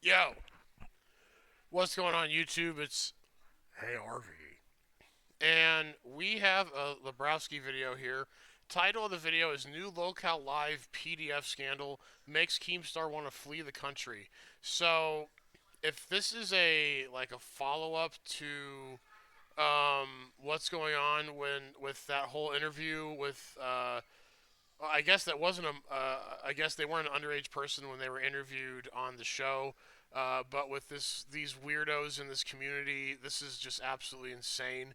Yo, what's going on YouTube? It's Hey RV. And we have a Lebrowski video here. Title of the video is New Lolcow Live PDF Scandal Makes Keemstar Want to Flee the Country. So, if this is a follow-up to what's going on with that whole interview with I guess that wasn't a. I guess they weren't an underage person when they were interviewed on the show. But with these weirdos in this community, this is just absolutely insane.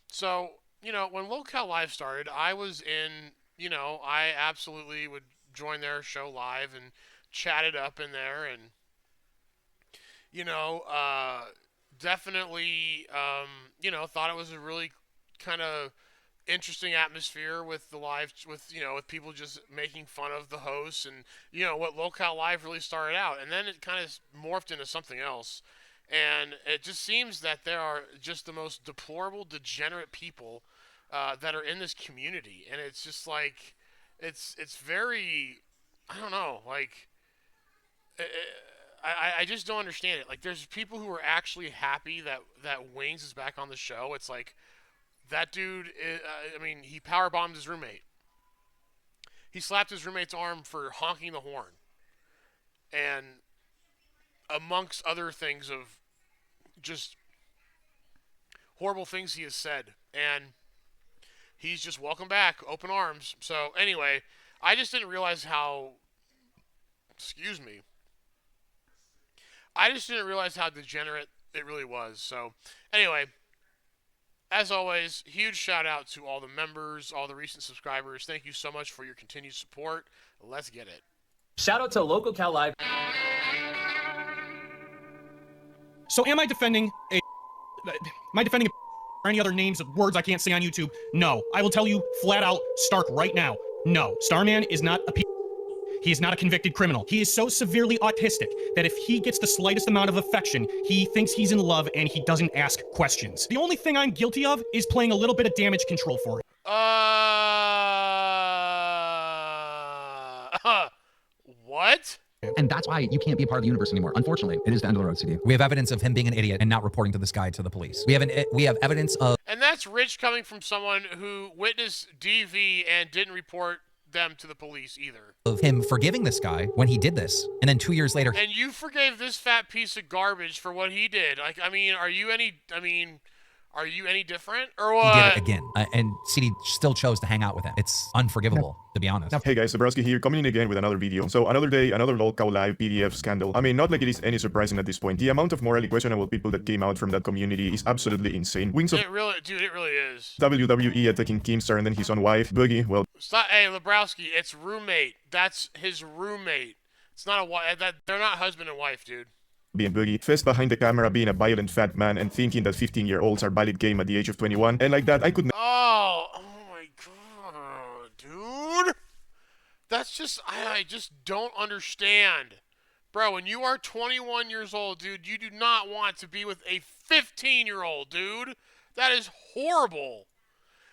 So when Lolcow Live started, I was in. I absolutely would join their show live and chat it up in there, and you know, uh, definitely, thought it was a really kind of interesting atmosphere with the live with people just making fun of the hosts and what Lolcow Live really started out, and then it kind of morphed into something else, and it just seems that there are just the most deplorable, degenerate people that are in this community, and it's just like it's very, I don't know, like I just don't understand it. Like, there's people who are actually happy that Wings is back on the show. It's like, that dude, he powerbombed his roommate. He slapped his roommate's arm for honking the horn. And amongst other things of just horrible things he has said. And he's just welcome back, open arms. So, anyway, I just didn't realize how, excuse me, I just didn't realize how degenerate it really was. So, anyway, as always, huge shout out to all the members, all the recent subscribers. Thank you so much for your continued support. Let's get it. Shout out to Lolcow Live. So am I defending or any other names of words I can't say on YouTube? No. I will tell you flat out, stark right now. No. Starman is not a He is not a convicted criminal. He is so severely autistic that if he gets the slightest amount of affection, he thinks he's in love and he doesn't ask questions. The only thing I'm guilty of is playing a little bit of damage control for him. What? And that's why you can't be a part of the universe anymore. Unfortunately, it is the end of the road, CD. We have evidence of him being an idiot and not reporting to this guy to the police. We have evidence of... And that's rich coming from someone who witnessed DV and didn't report them to the police either. Of him forgiving this guy when he did this, and then 2 years later... And you forgave this fat piece of garbage for what he did. Like, are you any different? Or what? He did it again. And CD still chose to hang out with him. It's unforgivable, to be honest. Hey guys, Lebrowski here, coming in again with another video. So another day, another Lolcow Live PDF scandal. Not like it is any surprising at this point. The amount of morally questionable people that came out from that community is absolutely insane. Wings of it really is. WWE attacking Keemstar and then his own wife, Boogie, well... Stop, hey, Lebrowski, it's roommate. That's his roommate. It's not a wife. They're not husband and wife, dude. Being Boogie, Fest behind the camera being a violent fat man and thinking that 15-year-olds are valid game at the age of 21, and like that, I could Oh my god, dude. That's just, I just don't understand. Bro, when you are 21 years old, dude, you do not want to be with a 15-year-old, dude. That is horrible.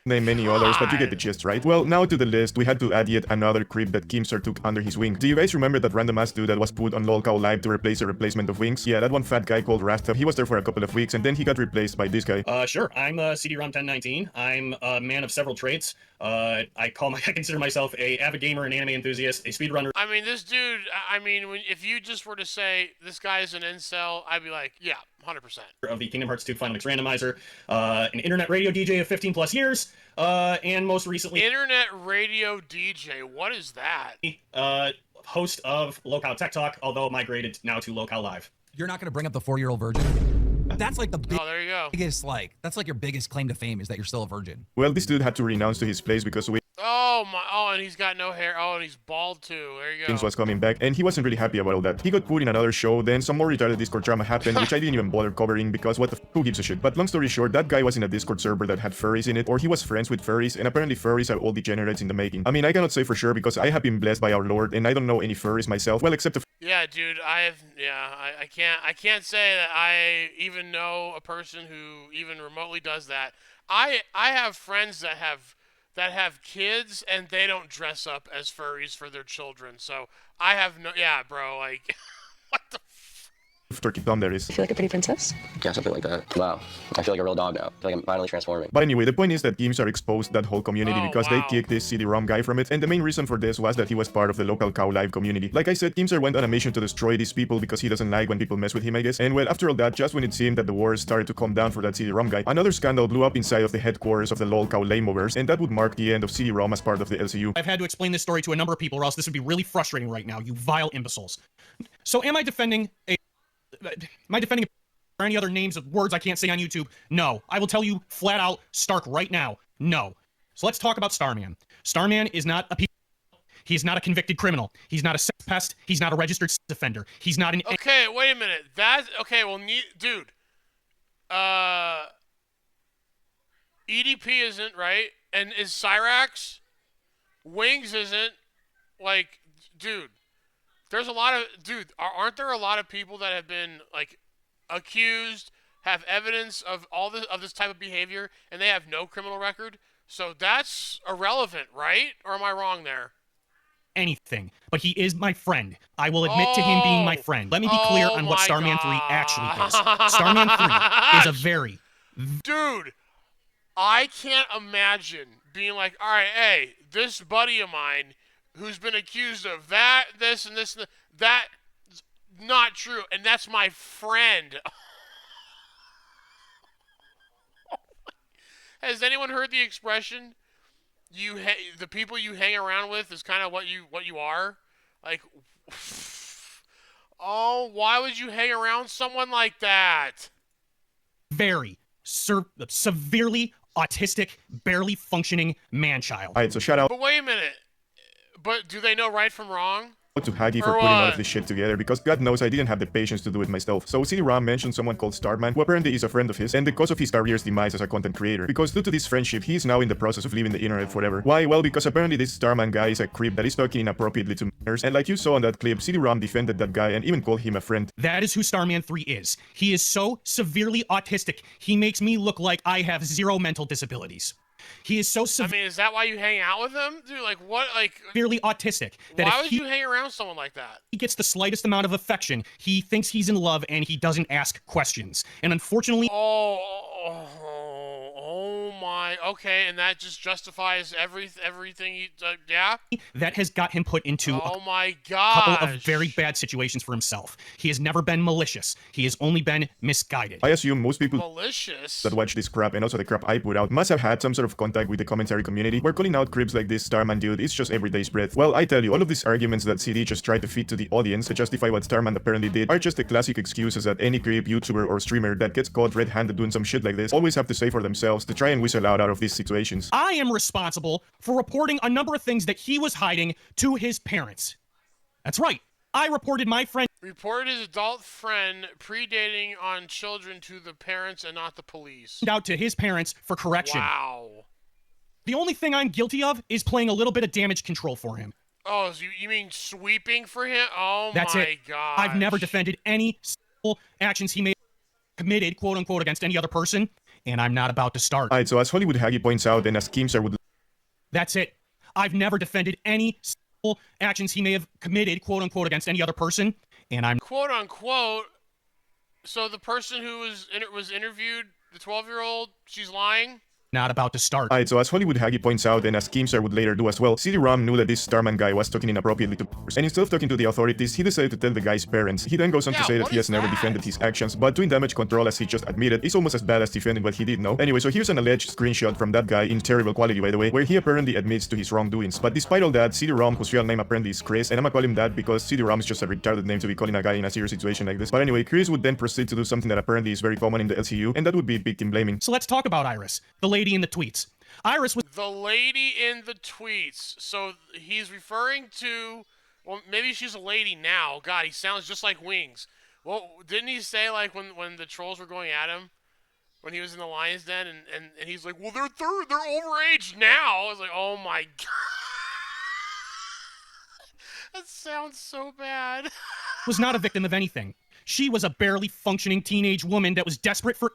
name many others, but you get the gist, right? Well, now to the list, we had to add yet another creep that Keemstar took under his wing. Do you guys remember that random ass dude that was put on Lolcow Live to replace a replacement of Wings? Yeah, that one fat guy called Rasta. He was there for a couple of weeks, and then he got replaced by this guy. Sure. I'm CD-ROM1019. I'm a man of several traits. I consider myself a avid gamer and anime enthusiast, a speedrunner. I mean, this dude, if you just were to say, this guy is an incel, I'd be like, yeah, 100%. Of the Kingdom Hearts 2 Final Mix Randomizer, an internet radio DJ of 15 plus years, and most recently... Internet radio DJ, what is that? Host of Lolcow Tech Talk, although migrated now to Lolcow Live. You're not going to bring up the 4-year-old virgin? That's like the there you go. biggest, that's like your biggest claim to fame is that you're still a virgin. Well, this dude had to renounce to his place because and he's got no hair. Oh, and he's bald too. There you go. Wings was coming back, and he wasn't really happy about all that. He got put in another show, then some more retarded Discord drama happened, which I didn't even bother covering because what the who gives a shit? But long story short, that guy was in a Discord server that had furries in it, or he was friends with furries, and apparently furries are all degenerates in the making. I mean, I cannot say for sure because I have been blessed by our Lord, and I don't know any furries myself, well, except yeah, dude, I can't say that I even know a person who even remotely does that. I have friends that have kids and they don't dress up as furries for their children. So I have no, yeah, bro, like, what the of turkey thumb that is. I feel like a pretty princess? Yeah, something like that. Wow. I feel like a real dog now. I feel like I'm finally transforming. But anyway, the point is that Keemstar exposed that whole community because they wow. kicked this CD-ROM guy from it, and the main reason for this was that he was part of the Lolcow live community. Like I said, Keemstar went on a mission to destroy these people because he doesn't like when people mess with him, I guess. And well, after all that, just when it seemed that the wars started to calm down for that CD-ROM guy, another scandal blew up inside of the headquarters of the Lolcow lameovers, and that would mark the end of CD-ROM as part of the LCU. I've had to explain this story to a number of people, or else this would be really frustrating right now, you vile imbeciles. So am I defending or any other names of words I can't say on YouTube? No. I will tell you flat out, stark right now, no. So let's talk about Starman. Starman is not a he is not a convicted criminal. He's not a sex pest. He's not a registered sex offender. He's not an... Okay, wait a minute. That's... Okay, well, dude. EDP isn't, right? And is Cyrax? Wings isn't. Like, dude. There's a lot of... Dude, aren't there a lot of people that have been, like, accused, have evidence of all this type of behavior, and they have no criminal record? So that's irrelevant, right? Or am I wrong there? Anything, but he is my friend. I will admit to him being my friend. Let me be clear on what Starman 3 actually is. Starman 3 is a very... Dude, I can't imagine being like, all right, hey, this buddy of mine who's been accused of that, this, and this, and that's not true, and that's my friend. Has anyone heard the expression? The people you hang around with is kind of what you are. Like, oh, why would you hang around someone like that? Very severely autistic, barely functioning man-child. Alright, so shout out But wait a minute. But do they know right from wrong? to Haggy for putting all of this shit together, because God knows I didn't have the patience to do it myself. So CD-ROM mentioned someone called Starman, who apparently is a friend of his, and the cause of his career's demise as a content creator. Because due to this friendship, he is now in the process of leaving the internet forever. Why? Well, because apparently this Starman guy is a creep that is talking inappropriately to minors, and like you saw on that clip, CD-ROM defended that guy and even called him a friend. That is who Starman 3 is. He is so severely autistic, he makes me look like I have 0 mental disabilities. He is so I mean, is that why you hang out with him? Dude, like, what, like... severely autistic that why if would you hang around someone like that? He gets the slightest amount of affection, he thinks he's in love, and he doesn't ask questions. And unfortunately... Oh my... Okay, and that just justifies everything you... yeah? That has got him put into my a gosh. couple of very bad situations for himself. He has never been malicious. He has only been misguided. I assume most people malicious that watch this crap, and also the crap I put out, must have had some sort of contact with the commentary community, where calling out creeps like this Starman dude is just everyday spread. Well, I tell you, all of these arguments that CD just tried to feed to the audience to justify what Starman apparently did are just the classic excuses that any creep, YouTuber, or streamer that gets caught red-handed doing some shit like this always have to say for themselves to try and whistle out of these situations. I am responsible for reporting a number of things that he was hiding to his parents. That's right. I reported my friend reported his adult friend predating on children to the parents and not the police. out to his parents for correction. Wow. The only thing I'm guilty of is playing a little bit of damage control for him. Oh, so you mean sweeping for him? Oh That's my it. god. I've never defended any single actions he may have committed, quote unquote, against any other person, and I'm not about to start. Alright, so as Hollywood Haggy points out, and as Keemstar would... That's it. I've never defended any single actions he may have committed, quote unquote, against any other person, and I'm... Quote unquote. So the person who was interviewed, the 12-year-old, she's lying? not about to start. Alright, so as Hollywood Haggy points out, and as Keemstar would later do as well, CD-ROM knew that this Starman guy was talking inappropriately to peers, and instead of talking to the authorities, he decided to tell the guy's parents. He then goes on to say that he has never defended his actions, but doing damage control, as he just admitted, is almost as bad as defending what he did know. Anyway, so here's an alleged screenshot from that guy, in terrible quality by the way, where he apparently admits to his wrongdoings. But despite all that, CD-ROM, whose real name apparently is Chris, and I'ma call him that because CD-ROM is just a retarded name to be calling a guy in a serious situation like this. But anyway, Chris would then proceed to do something that apparently is very common in the LCU, and that would be victim blaming. So let's talk about Iris, the lady in the tweets. Iris was the lady in the tweets. So he's referring to, well, maybe she's a lady now. God, he sounds just like Wings. Well, didn't he say, like, when the trolls were going at him, when he was in the lion's den, and he's like, well, they're overaged now. I was like, oh my god. That sounds so bad. was not a victim of anything. She was a barely functioning teenage woman that was desperate for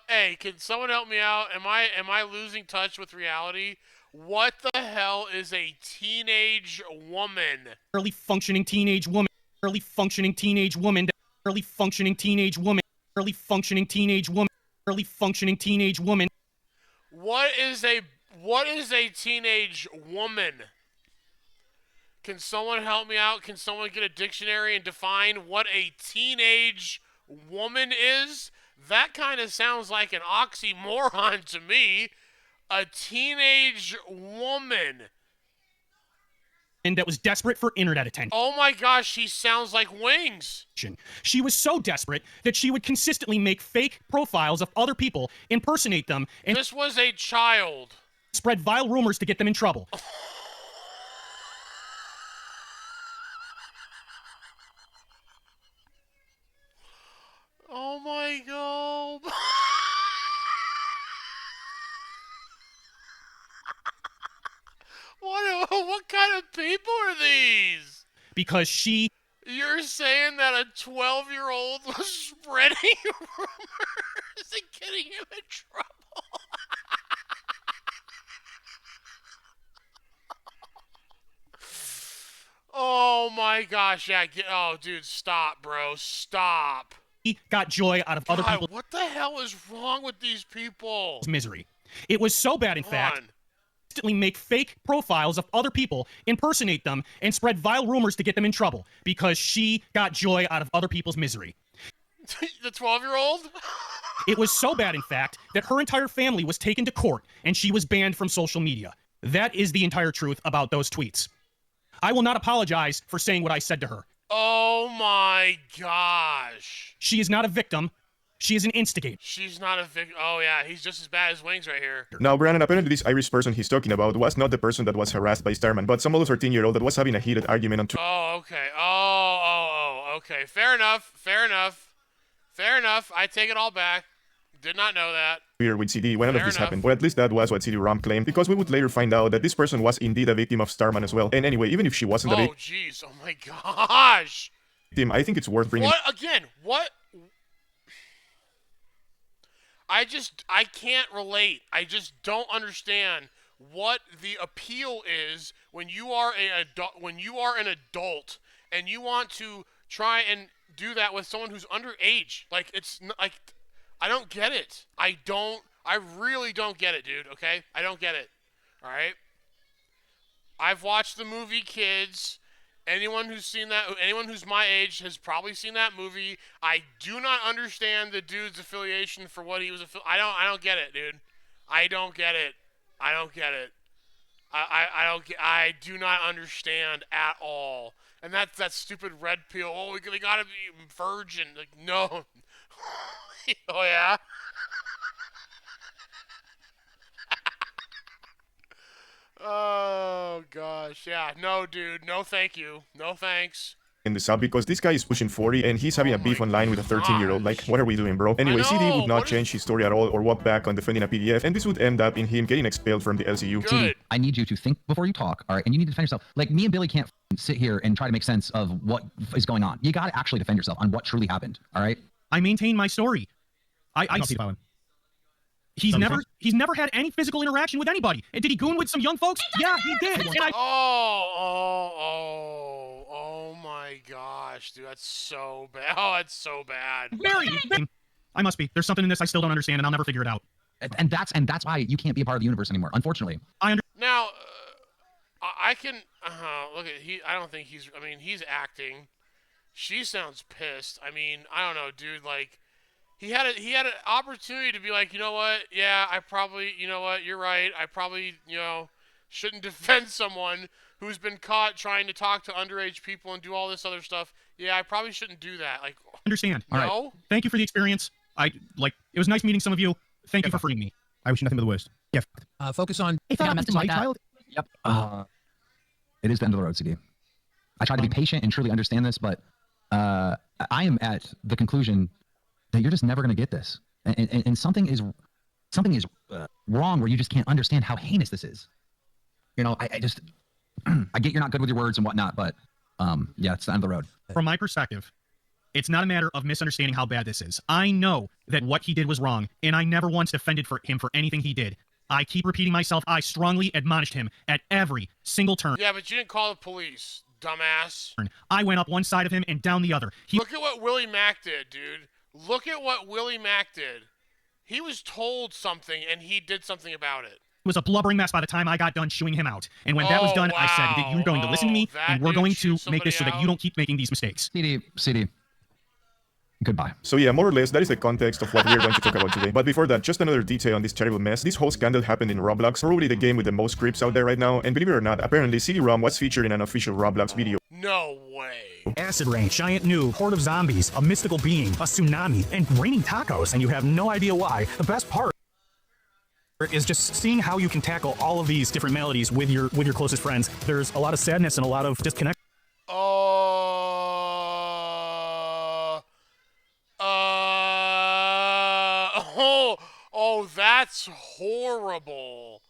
Hey, can someone help me out? Am I losing touch with reality? What the hell is a teenage woman? Early functioning teenage woman. Early functioning teenage woman. Early functioning teenage woman. Early functioning teenage woman. Early functioning teenage woman. What is a teenage woman? Can someone help me out? Can someone get a dictionary and define what a teenage woman is? That kind of sounds like an oxymoron to me. A teenage woman. And that was desperate for internet attention. Oh my gosh, she sounds like Wings. She was so desperate that she would consistently make fake profiles of other people, impersonate them, and This was a child. spread vile rumors to get them in trouble. Oh my god. What kind of people are these? Because she You're saying that a 12-year-old was spreading rumors and getting him in trouble? Oh my gosh, yeah. Oh, dude, stop, bro. Stop. got joy out of other God, people's what the hell is wrong with these people? misery. It was so bad, in fact, On. constantly make fake profiles of other people, impersonate them, and spread vile rumors to get them in trouble because she got joy out of other people's misery. The 12-year-old? It was so bad, in fact, that her entire family was taken to court and she was banned from social media. That is the entire truth about those tweets. I will not apologize for saying what I said to her. Oh my gosh. She is not a victim. She is an instigator. She's not a victim. Oh yeah, he's just as bad as Wings right here. Now, Brandon, apparently this Irish person he's talking about was not the person that was harassed by Starman, but some other 13-year-old that was having a heated argument on Twitter. Oh, okay. Oh, okay. Fair enough. Fair enough. Fair enough. I take it all back. Did not know that. With CD when all of Fair this enough. happened, or at least that was what CD-ROM claimed, because we would later find out that this person was indeed a victim of Starman as well. And anyway, even if she wasn't a Oh, jeez. Oh my gosh. victim, I think it's worth bringing What again? What? I can't relate. I just don't understand what the appeal is when you are an adult and you want to try and do that with someone who's underage. Like like I don't get it. I really don't get it, dude, okay? I don't get it. All right? I've watched the movie Kids. Anyone who's my age has probably seen that movie. I do not understand the dude's affiliation for what he was I don't get it, dude. I don't get it. I don't get it. I do not understand at all. And that's that stupid red pill. Oh, they gotta be virgin. Like, no. Oh yeah. Oh gosh, yeah. No, dude. No, thank you. No, thanks. this up because this guy is pushing 40 and he's having a beef online with a 13-year-old. Like, what are we doing, bro? Anyway, CD would not change his story at all or walk back on defending a PDF, and this would end up in him getting expelled from the LCU. Good. I need you to think before you talk, all right? And you need to defend yourself. Like, me and Billy can't sit here and try to make sense of what is going on. You got to actually defend yourself on what truly happened, all right? I maintain my story. He's never had any physical interaction with anybody. And did he goon with some young folks? Yeah, he did. And Oh my gosh, dude, that's so bad. Oh, that's so bad. married him. I must be. There's something in this I still don't understand, and I'll never figure it out. And that's why you can't be a part of the universe anymore, unfortunately. Now, I can look at I don't think he's. I mean, he's acting. She sounds pissed. I mean, I don't know, dude. Like, he had an opportunity to be like, you know what? Yeah, I probably, you know what? You're right. I probably, shouldn't defend someone who's been caught trying to talk to underage people and do all this other stuff. Yeah, I probably shouldn't do that. Like, Understand. no. All right. Thank you for the experience. It was nice meeting some of you. Thank you for freeing me. I wish you nothing but the worst. Yeah. Focus on. If that happens to my child, Yep. It is the end of the road, CD. I try to be patient and truly understand this, but I am at the conclusion that you're just never going to get this. And something is wrong where you just can't understand how heinous this is. I just, I get you're not good with your words and whatnot, but yeah, it's the end of the road. from my perspective, it's not a matter of misunderstanding how bad this is. I know that what he did was wrong, and I never once defended him for anything he did. I keep repeating myself. I strongly admonished him at every single turn. Yeah, but you didn't call the police, dumbass. I went up one side of him and down the other. Look at what Willie Mack did, dude. Look at what Willie Mack did. He was told something, and he did something about it. Was a blubbering mess by the time I got done chewing him out. And when that was done, I said that you're going to listen to me, and we're going to make this so that you don't keep making these mistakes. CD. Goodbye. So yeah, more or less, that is the context of what we're going to talk about today. But before that, just another detail on this terrible mess. This whole scandal happened in Roblox, probably the game with the most creeps out there right now, and believe it or not, apparently CD-ROM was featured in an official Roblox video. No way. Acid rain, giant noob, horde of zombies, a mystical being, a tsunami, and raining tacos, and you have no idea why. The best part is just seeing how you can tackle all of these different melodies with your closest friends. There's a lot of sadness and a lot of disconnect. Oh, that's horrible.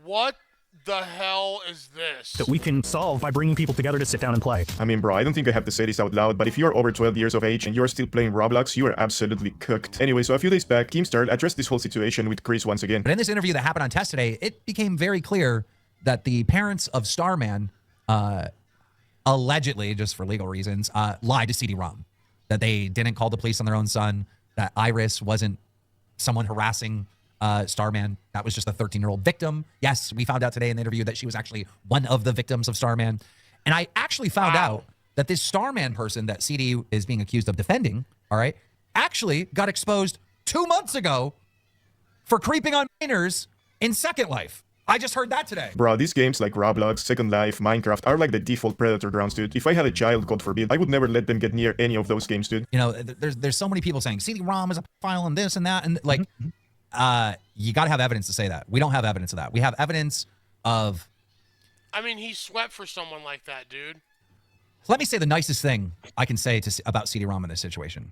What the hell is this? That we can solve by bringing people together to sit down and play. I mean, bro, I don't think I have to say this out loud, but if you're over 12 years of age and you're still playing Roblox, you are absolutely cooked. Anyway, so a few days back, Keemstar addressed this whole situation with Chris once again. But in this interview that happened on Test today, it became very clear that the parents of Starman, allegedly, just for legal reasons, lied to CD-ROM. That they didn't call the police on their own son, that Iris wasn't someone harassing Starman. That was just a 13-year-old victim. Yes, we found out today in the interview that she was actually one of the victims of Starman. And I actually found out that this Starman person that CD is being accused of defending, all right, actually got exposed 2 months ago for creeping on minors in Second Life. I just heard that today. Bro, these games like Roblox, Second Life, Minecraft are like the default predator grounds, dude. If I had a child, God forbid, I would never let them get near any of those games, dude. You know, there's so many people saying CD-ROM is a file and this and that, and like, you got to have evidence to say that. We don't have evidence of that. We have evidence of... I mean, he swept for someone like that, dude. Let me say the nicest thing I can say about CD-ROM in this situation.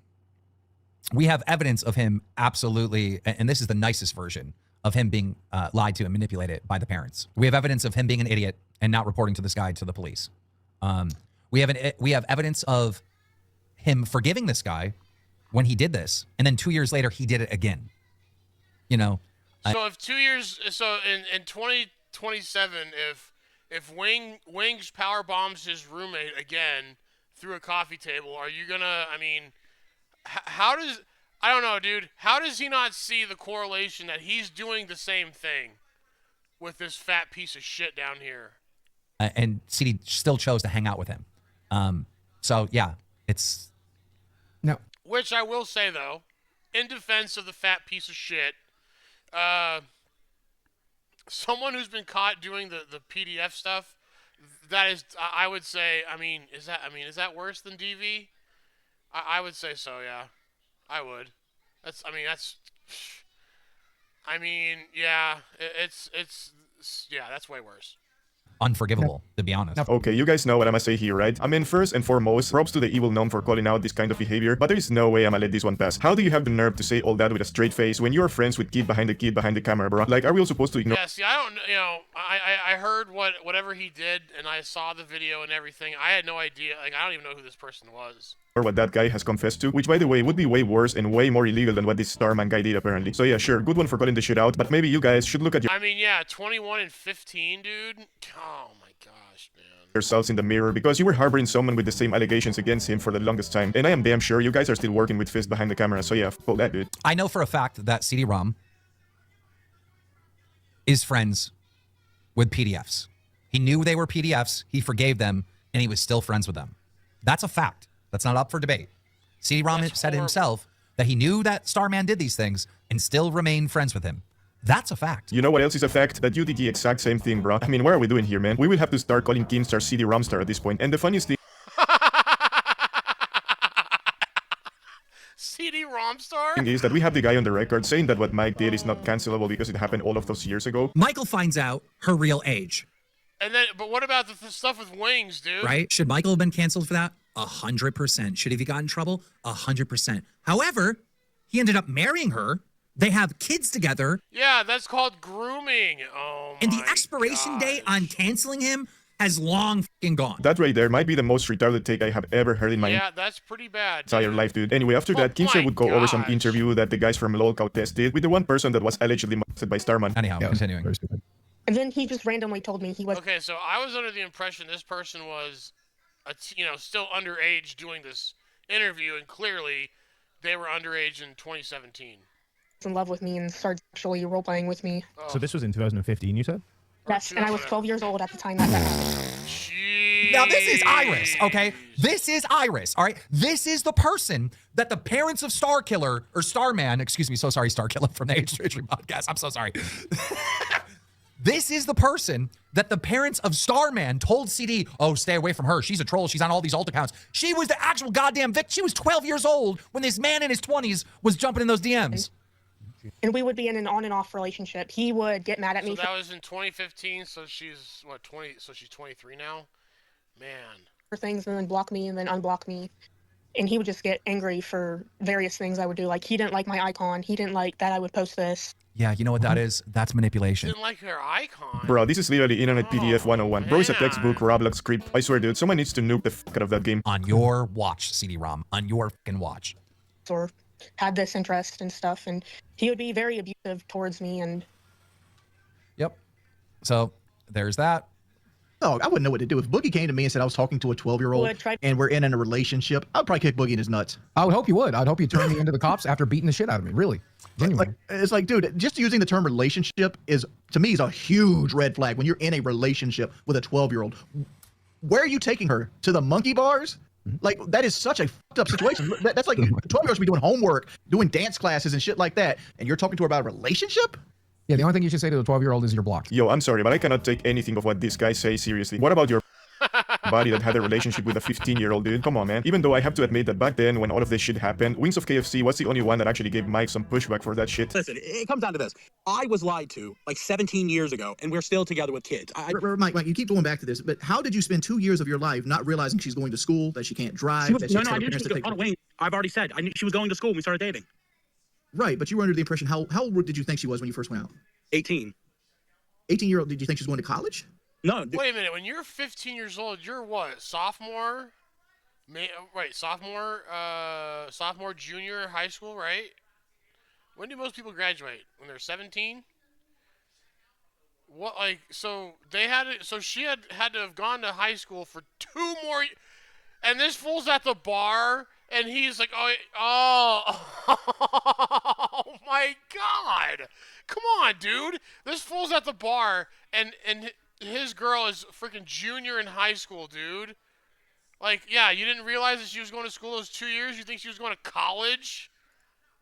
We have evidence of him absolutely, and this is the nicest version, of him being lied to and manipulated by the parents. We have evidence of him being an idiot and not reporting to this guy to the police. We have evidence of him forgiving this guy when he did this, and then 2 years later he did it again. You know. So if 2 years, so in 2027, if Wings power bombs his roommate again through a coffee table, are you gonna? I mean, how does? I don't know, dude. How does he not see the correlation that he's doing the same thing with this fat piece of shit down here? And CD still chose to hang out with him. So, yeah, it's... No. Which I will say, though, in defense of the fat piece of shit, someone who's been caught doing the PDF stuff, that is, I would say, is that worse than DV? I would say so, yeah. I would. Yeah, yeah, that's way worse. Unforgivable, to be honest. Okay, you guys know what I'ma say here, right? I mean, first and foremost, props to the evil gnome for calling out this kind of behavior, but there is no way I'ma let this one pass. How do you have the nerve to say all that with a straight face when you're friends with kid behind the camera, bro? Like, are we all supposed to ignore? Yeah, see, I don't, I heard whatever he did, and I saw the video and everything. I had no idea, like, I don't even know who this person was. Or what that guy has confessed to, which by the way would be way worse and way more illegal than what this Starman guy did apparently. So yeah, sure, good one for calling the shit out, but maybe you guys should look at yeah, 21 and 15, dude. Oh my gosh, man. yourselves in the mirror because you were harboring someone with the same allegations against him for the longest time. And I am damn sure you guys are still working with Fist behind the camera, so yeah, fuck that, dude. I know for a fact that CD-ROM is friends with PDFs. He knew they were PDFs, he forgave them, and he was still friends with them. That's a fact. That's not up for debate. CD-ROM said himself that he knew that Starman did these things and still remained friends with him. That's a fact. You know what else is a fact? That you did the exact same thing, bro. I mean, what are we doing here, man? We will have to start calling Keemstar CD-ROM star at this point. And the funniest thing... CD-ROM star? ...is that we have the guy on the record saying that what Mike did is not cancelable because it happened all of those years ago. Michael finds out her real age. And then, but what about the stuff with Wings, dude? Right? Should Michael have been canceled for that? 100%. Should he have gotten in trouble? 100%. However, he ended up marrying her. They have kids together. Yeah, that's called grooming. Oh my And the expiration date on canceling him has long fucking gone. That right there might be the most retarded take I have ever heard in my Yeah, that's pretty bad. entire dude. life, dude. Anyway, after Oh that, Keemstar my would go over some gosh. interview that the guys from Lolcow tested with the one person that was allegedly molested by Starman. Anyhow, Yeah, it was continuing. very stupid. And then he just randomly told me he was Okay, so I was under the impression this person was, still underage doing this interview, and clearly they were underage in 2017. in love with me and started sexually role-playing with me. Oh, So this was in 2015, you said? Yes, and I was 12 years old at the time that happened. Now, this is Iris, okay? This is Iris, all right? This is the person that the parents of Starkiller, or Starman, excuse me, so sorry, Starkiller from the H3 podcast. I'm so sorry. This is the person that the parents of Starman told CD, oh, stay away from her. She's a troll. She's on all these alt accounts. She was the actual goddamn victim. She was 12 years old when this man in his 20s was jumping in those DMs. And we would be in an on and off relationship. He would get mad at me So that was in 2015, so she's, what, 20, so she's 23 now? Man. for things and then block me and then unblock me. And he would just get angry for various things I would do. Like, he didn't like my icon. He didn't like that I would post this. Yeah, you know what that is? That's manipulation. Didn't like her icon. Bro, this is literally Internet PDF 101. Bro, it's a man. textbook Roblox script. I swear, dude, someone needs to nuke the fuck out of that game. On your watch, CD-ROM. On your fucking watch. Or had this interest and stuff. And he would be very abusive towards me. And Yep. So there's that. Oh, I wouldn't know what to do. If Boogie came to me and said I was talking to a 12-year-old Would try- and we're in a relationship, I'd probably kick Boogie in his nuts. I would hope you would. I'd hope you turn me into the cops after beating the shit out of me. Really. Genuinely. It's like, dude, just using the term relationship is, to me, is a huge red flag when you're in a relationship with a 12-year-old. Where are you taking her? To the monkey bars? Like, that is such a fucked up situation. That's like 12-year-olds should be doing homework, doing dance classes and shit like that, and you're talking to her about a relationship? Yeah, the only thing you should say to a 12-year-old is you're blocked. Yo, I'm sorry, but I cannot take anything of what this guy says seriously. What about your buddy that had a relationship with a 15-year-old dude? Come on, man. Even though I have to admit that back then, when all of this shit happened, Wings of KFC was the only one that actually gave Mike some pushback for that shit. Listen, it comes down to this. I was lied to like 17 years ago, and we're still together with kids. Mike, you keep going back to this, but how did you spend 2 years of your life not realizing she's going to school, that she can't drive? She was, that she no, has no, her I knew she parents was to going take- on Wayne. I've already said. I knew she was going to school when we started dating. Right, but you were under the impression, how old did you think she was when you first went out? 18. 18-year-old, did you think she was going to college? No. Wait a minute. When you're 15 years old, you're what? Sophomore? Right, sophomore, junior, high school, right? When do most people graduate? When they're 17? What, like, so they had it, so she had to have gone to high school for 2 more, and this fool's at the bar, and he's like, oh my God. Come on, dude. This fool's at the bar, and his girl is freaking junior in high school, dude. Like, yeah, you didn't realize that she was going to school those 2 years? You think she was going to college?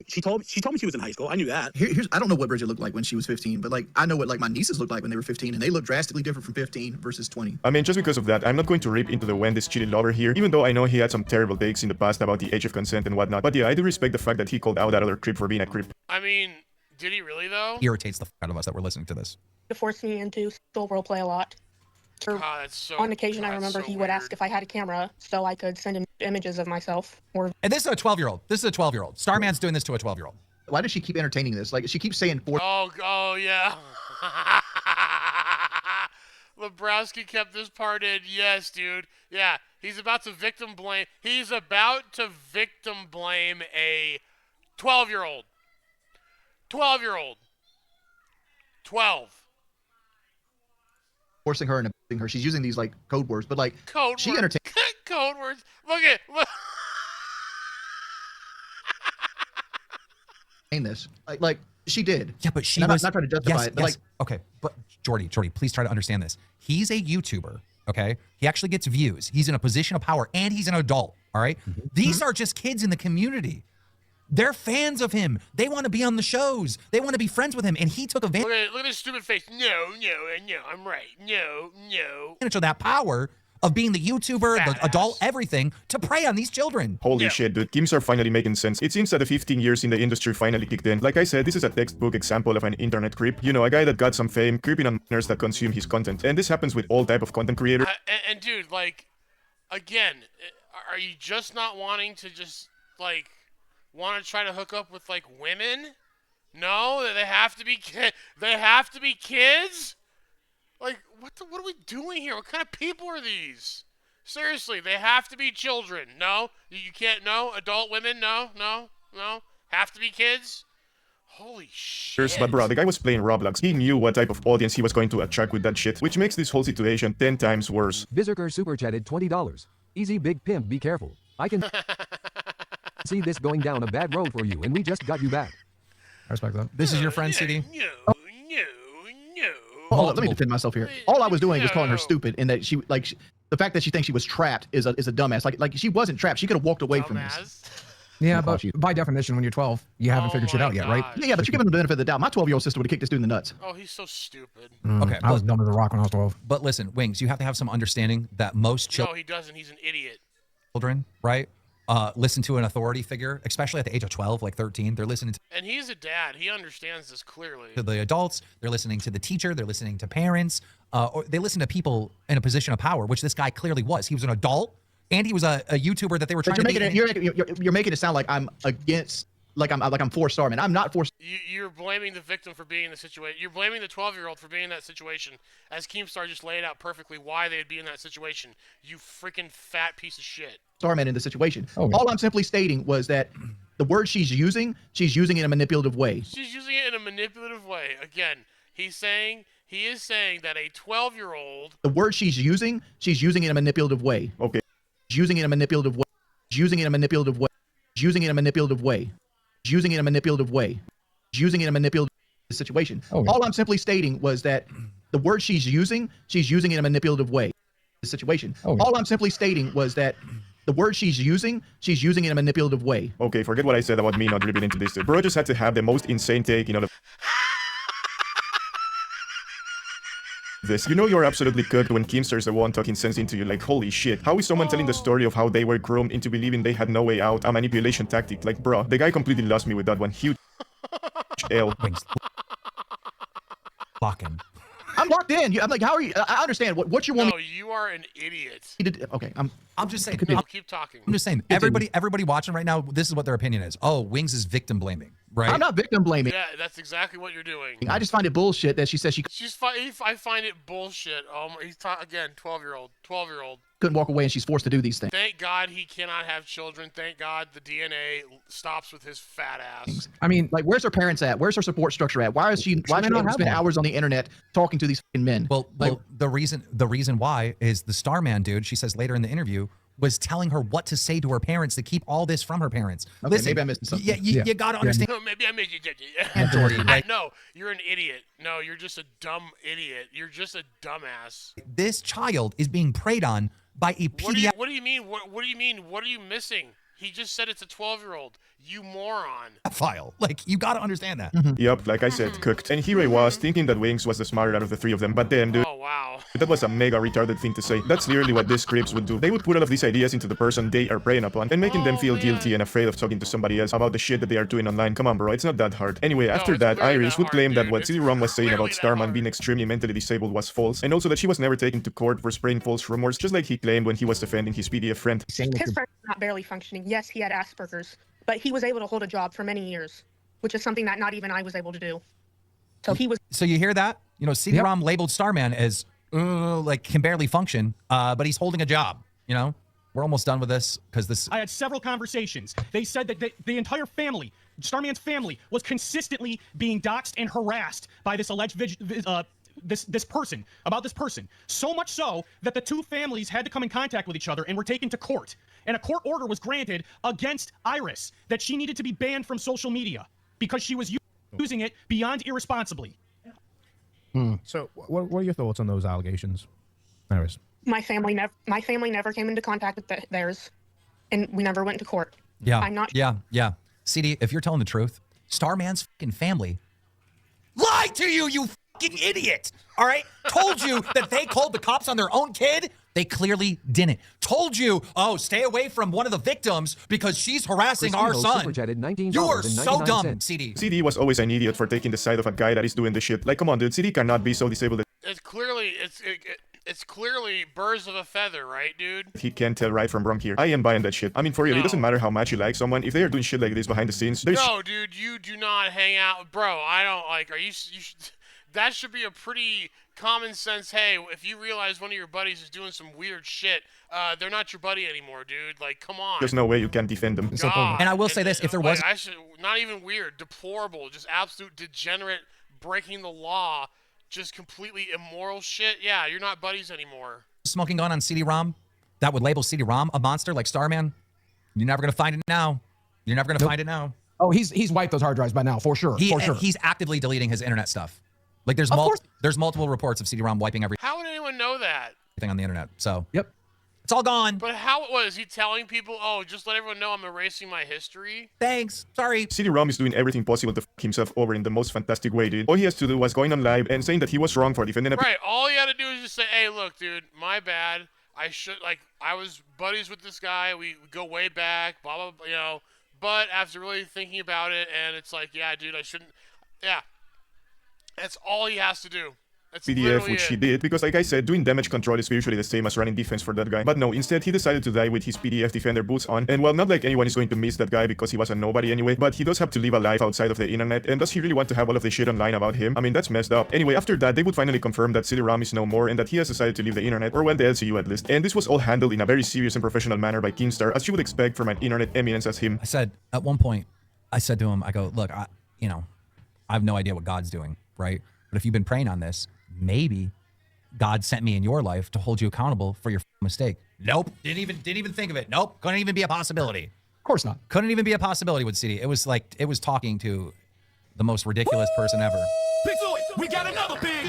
She told me she was in high school. I knew that. I don't know what Bridget looked like when she was 15, but like I know what like my nieces looked like when they were 15, and they look drastically different from 15 versus 20. I mean, just because of that, I'm not going to rip into the Wendy's chili lover here, even though I know he had some terrible takes in the past about the age of consent and whatnot. But yeah, I do respect the fact that he called out that other creep for being a creep. I mean, did he really, though? Irritates the fuck out of us that we're listening to this. to force me into still roleplay a lot. God, that's so, On occasion, I God, remember so he would weird. ask if I had a camera so I could send him images of myself. Or And this is a 12-year-old. This is a 12-year-old. Starman's doing this to a 12-year-old. Why does she keep entertaining this? Like she keeps saying Oh, yeah. Lebrowski kept this part in. Yes, dude. Yeah, he's about to victim blame. He's about to victim blame a 12-year-old. 12-year-old. 12. forcing her and abusing her. She's using these like code words, but like Code she words. entertains. Code words. Look. This like she did. Yeah, but she And I'm was not trying to justify it, but like okay, but Jordy, please try to understand this. He's a YouTuber, okay? He actually gets views. He's in a position of power, and he's an adult. All right? These are just kids in the community. They're fans of him. They want to be on the shows. They want to be friends with him, and he took advantage Look at his stupid face. No, I'm right. No. of that power of being the YouTuber, the adult, everything, to prey on these children. Holy shit, dude. Keemstar finally making sense. It seems that the 15 years in the industry finally kicked in. Like I said, this is a textbook example of an internet creep. You know, a guy that got some fame, creeping on minors that consume his content. And this happens with all type of content creators. And dude, like, again, are you just not wanting to just, like, want to try to hook up with, like, women? No? They have to be kids? Like, what are we doing here? What kind of people are these? Seriously, they have to be children. No? You can't, no? Adult women? No? No? No? Have to be kids? Holy shit. But bro, the guy was playing Roblox. He knew what type of audience he was going to attract with that shit, which makes this whole situation 10 times worse. Visitor super chatted $20. Easy big pimp, be careful. I can see this going down a bad road for you, and we just got you back. I respect that. This is your friend, CD? No. Hold on, let me defend myself here. All I was doing was calling her stupid, and that the fact that she thinks she was trapped is a dumbass. Like she wasn't trapped. She could have walked away from this. Yeah, but by definition, when you're 12, you haven't figured shit out yet, right? Yeah, but you're giving him the benefit of the doubt. My 12-year-old sister would have kicked this dude in the nuts. Oh, he's so stupid. Okay, I was dumb as a rock when I was 12. But listen, Wings, you have to have some understanding that most No, he doesn't. He's an idiot. children, right, listen to an authority figure, especially at the age of 12, like 13. They're listening And he's a dad. He understands this clearly. to the adults. They're listening to the teacher. They're listening to parents. Or they listen to people in a position of power, which this guy clearly was. He was an adult, and he was a YouTuber that they were trying But to you're making it sound like I'm against, like I'm for Starman. I'm not for. You're blaming the victim for being in the situation. You're blaming the 12-year-old for being in that situation, as Keemstar just laid out perfectly why they'd be in that situation. You freaking fat piece of shit. Starman in the situation. Oh, All I'm simply stating was that the word she's using in a manipulative way. She's using it in a manipulative way. Again, he is saying that a 12-year-old. The word she's using in a manipulative way. Okay. Using it in a manipulative way. Using it in a manipulative way. Using it in a manipulative way. Using it in a manipulative way. Using it in a manipulative situation. All I'm simply stating was that the word she's using in a manipulative way. Situation. All I'm simply stating was that the word she's using in a manipulative way. Okay, forget what I said about me not ripping into this. Bro just had to have the most insane take, this. You know you're absolutely cooked when Keemstar's the one talking sense into you, like, holy shit. How is someone telling the story of how they were groomed into believing they had no way out? A manipulation tactic. Like, bro, the guy completely lost me with that one. Huge L. Lock him. I'm locked in. I'm like, how are you? I understand what you want. No, you are an idiot. Okay, I'm just saying. I'll keep talking. I'm just saying. Everybody watching right now, this is what their opinion is. Oh, Wings is victim blaming, right? I'm not victim blaming. Yeah, that's exactly what you're doing. I just find it bullshit that she says she I find it bullshit. He's again, 12-year-old. couldn't walk away and she's forced to do these things. Thank God he cannot have children. Thank God the DNA stops with his fat ass. I mean, like, where's her parents at? Where's her support structure at? Why is she? Why should not spend hours on the internet talking to these fucking men? Well, the reason why is the Starman dude. She says later in the interview was telling her what to say to her parents to keep all this from her parents. Okay, Listen, maybe I missed something. Yeah, you got to understand. Maybe I made you. No, you're an idiot. No, you're just a dumb idiot. You're just a dumbass. This child is being preyed on by a pediatric. What do you mean? What do you mean? What are you missing? He just said it's a 12-year-old. You moron. File. Like, you got to understand that. Yup, like I said, cooked. And here I was, thinking that Wings was the smarter out of the three of them, but then, dude, oh, wow. that was a mega retarded thing to say. That's literally what these scripts would do. They would put all of these ideas into the person they are preying upon, and making them feel guilty and afraid of talking to somebody else about the shit that they are doing online. Come on, bro, it's not that hard. Anyway, after that, Iris would claim that what CD-ROM was saying about Starman being extremely mentally disabled was false, and also that she was never taken to court for spreading false rumors, just like he claimed when he was defending his PDF friend. His friend was not barely functioning. Yes, he had Asperger's, but he was able to hold a job for many years, which is something that not even I was able to do. So he was. So you hear that? You know, CD-ROM labeled Starman as like can barely function, but he's holding a job. You know, we're almost done with this because this. I had several conversations. They said that the entire family, Starman's family, was consistently being doxxed and harassed by this alleged this person, so much so that the two families had to come in contact with each other and were taken to court, and a court order was granted against Iris that she needed to be banned from social media because she was using it beyond irresponsibly. So what are your thoughts on those allegations, Iris? My family never came into contact with theirs, and we never went to court. Yeah, I'm not. Yeah. CD, if you're telling the truth, Starman's fucking family lied to you, you fucking idiot. All right, told you that they called the cops on their own kid. They clearly didn't. Told you, oh, stay away from one of the victims because she's harassing our son. You are so dumb, CD. CD was always an idiot for taking the side of a guy that is doing the shit. Like, come on, dude, CD cannot be so disabled that it's clearly birds of a feather, right, dude? he can't tell right from wrong here. I am buying that shit. I mean, for real, it doesn't matter how much you like someone. If they are doing shit like this behind the scenes, there's no, dude, you do not hang out, bro. I don't like. that should be a pretty common sense. Hey, if you realize one of your buddies is doing some weird shit, they're not your buddy anymore, dude. Like, come on. There's no way you can defend them. God. And I will say this: if there was, I should not even weird, deplorable, just absolute degenerate, breaking the law, just completely immoral shit. Yeah, you're not buddies anymore. smoking gun on CD-ROM that would label CD-ROM a monster like Starman, you're never gonna find it now. You're never gonna find it now. Oh, he's wiped those hard drives by now, for sure. For sure. He's actively deleting his internet stuff. Like there's multiple reports of CD-ROM wiping How would anyone know that? everything on the internet. So yep, it's all gone. But how was he telling people? Oh, just let everyone know I'm erasing my history. Thanks. Sorry. CD-ROM is doing everything possible to fuck himself over in the most fantastic way, dude. All he has to do was going on live and saying that he was wrong for defending a Right. All you had to do is just say, "Hey, look, dude, my bad. I was buddies with this guy. We go way back. Blah blah. Blah, you know." But after really thinking about it, and it's like, yeah, dude, I shouldn't. Yeah. That's all he has to do. That's PDF, which he did, because like I said, doing damage control is usually the same as running defense for that guy. But no, instead he decided to die with his PDF defender boots on, and well, not like anyone is going to miss that guy because he was a nobody anyway, but he does have to live a life outside of the internet, and does he really want to have all of the shit online about him? I mean, that's messed up. Anyway, after that, they would finally confirm that CD-ROM is no more, and that he has decided to leave the internet, or well, the LCU at least. And this was all handled in a very serious and professional manner by Keemstar, as you would expect from an internet eminence as him. I said, at one point, I said to him, I go, look, I have no idea what God's doing, right? But if you've been praying on this, maybe God sent me in your life to hold you accountable for your mistake. Nope. Didn't even think of it. Nope. Couldn't even be a possibility. Of course not. Couldn't even be a possibility with CD. It was like, it was talking to the most ridiculous person ever. We got another big.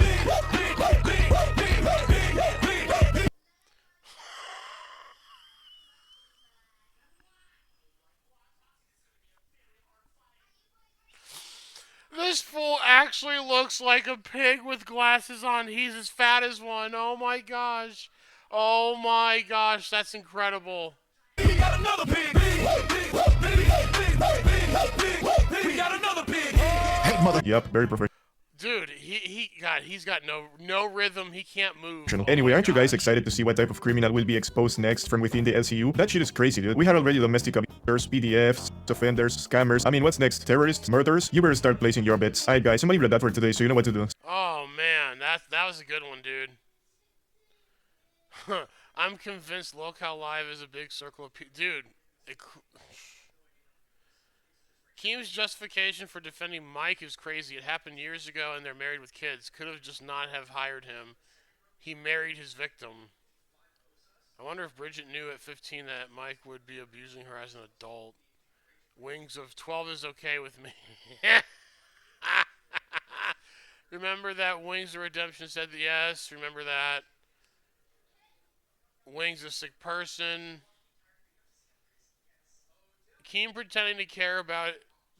This fool actually looks like a pig with glasses on. He's as fat as one. Oh my gosh. Oh my gosh, that's incredible. We got another pig. We got another pig. Hey, mother. Yep, very professional. Dude, he's got no rhythm. He can't move. Anyway, aren't you guys excited to see what type of criminal will be exposed next from within the LCU? That shit is crazy, dude. We had already domestic abusers, PDFs, offenders, scammers. I mean, what's next? Terrorists? Murderers? You better start placing your bets. Alright guys, somebody read that for today, so you know what to do. Oh man, that was a good one, dude. I'm convinced Lolcow Live is a big circle of people. Dude, Keem's justification for defending Mike is crazy. It happened years ago and they're married with kids. Could have just not have hired him. He married his victim. I wonder if Bridget knew at 15 that Mike would be abusing her as an adult. Wings of 12 is okay with me. Remember that Wings of Redemption said yes. Remember that. Wings a sick person. Keem pretending to care about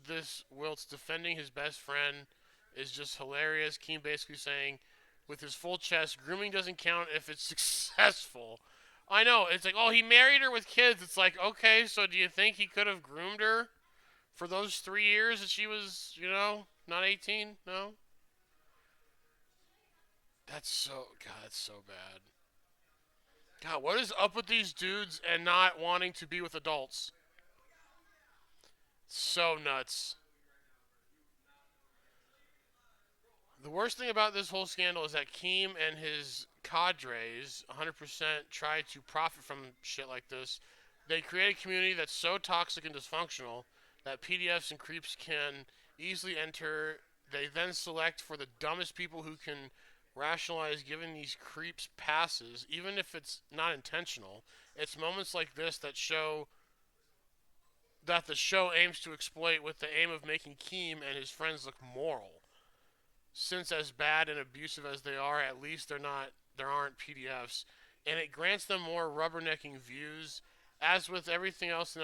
this whilst defending his best friend is just hilarious. Keem basically saying with his full chest, grooming doesn't count if it's successful. I know, it's like, oh, he married her with kids. It's like, okay, so do you think he could have groomed her for those 3 years that she was, not 18? No? That's so bad. God, what is up with these dudes and not wanting to be with adults? So nuts. The worst thing about this whole scandal is that Keem and his cadres 100% try to profit from shit like this. They create a community that's so toxic and dysfunctional that PDFs and creeps can easily enter. They then select for the dumbest people who can rationalize giving these creeps passes, even if it's not intentional. It's moments like this that show that the show aims to exploit with the aim of making Keem and his friends look moral. Since as bad and abusive as they are, at least there aren't PDFs, and it grants them more rubbernecking views. As with everything else in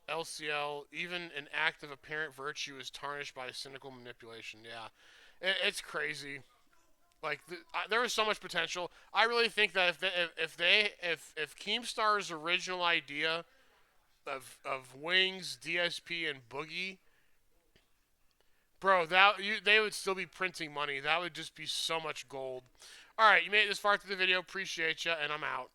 LCL, even an act of apparent virtue is tarnished by cynical manipulation. Yeah, it's crazy. Like there was so much potential. I really think that if Keemstar's original idea of Wings, DSP, and Boogie, bro, they would still be printing money. That would just be so much gold. All right, you made it this far through the video. Appreciate you, and I'm out.